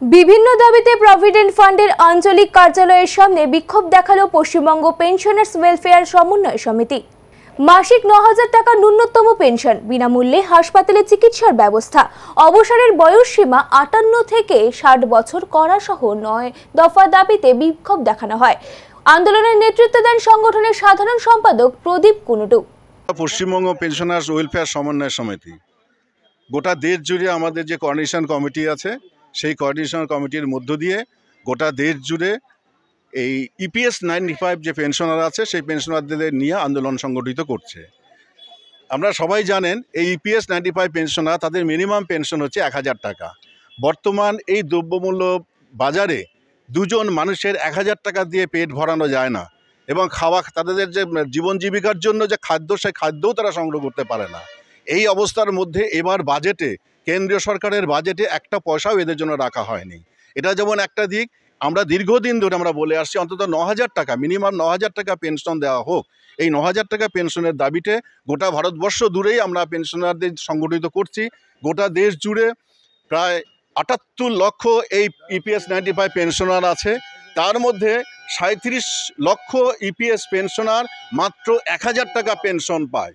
বিভিন্ন দাবিতে প্রভিডেন্ট ফান্ডের আঞ্চলিক কার্যালয়ের সামনে বিক্ষোভ দেখালো পশ্চিমবঙ্গ পেনশনার্স ওয়েলফেয়ার সমন্বয় সমিতি। মাসিক ৯,০০০ টাকা ন্যূনতম পেনশন, বিনামূল্যে হাসপাতালে চিকিৎসার ব্যবস্থা, অবসরের বয়সসীমা ৫৮ থেকে ৬০ বছর করা সহ ৯ দফা দাবিতে বিক্ষোভ দেখানো হয়। আন্দোলনের নেতৃত্ব দেন সংগঠনের সাধারণ সম্পাদক প্রদীপ কুনুটু। পশ্চিমবঙ্গ পেনশনার্স ওয়েলফেয়ার সমন্বয় সমিতি গোটা দেশ জুড়ে আমাদের যে কোঅর্ডিনেশন কমিটি আছে, সেই কোঅর্ডিনেশন কমিটির মধ্য দিয়ে গোটা দেশ জুড়ে এই ইপিএস 95 যে পেনশনার আছে সেই পেনশনারদের নিয়ে আন্দোলন সংগঠিত করছে। আমরা সবাই জানেন এই ইপিএস 95 পেনশনার তাদের মিনিমাম পেনশন হচ্ছে ১,০০০ টাকা। বর্তমান এই দ্রব্যমূল্য বাজারে দুজন মানুষের ১,০০০ টাকা দিয়ে পেট ভরানো যায় না, এবং তাদের যে জীবন জীবিকার জন্য যে খাদ্য, সেই খাদ্যও তারা সংগ্রহ করতে পারে না। এই অবস্থার মধ্যে এবার বাজেটে, কেন্দ্রীয় সরকারের বাজেটে একটা পয়সাও এদের জন্য রাখা হয়নি। এটা যেমন একটা দিক, আমরা দীর্ঘদিন ধরে আমরা বলে আসছি অন্তত ৯,০০০ টাকা, মিনিমাম ৯,০০০ টাকা পেনশন দেওয়া হোক। এই ৯,০০০ টাকা পেনশনের দাবিতে গোটা ভারতবর্ষ জুড়েই আমরা পেনশনারদের সংগঠিত করছি। গোটা দেশ জুড়ে প্রায় ৭৮ লক্ষ এই ইপিএস 95 পেনশনার আছে, তার মধ্যে ৩৭ লক্ষ ইপিএস পেনশনার মাত্র ১,০০০ টাকা পেনশন পায়।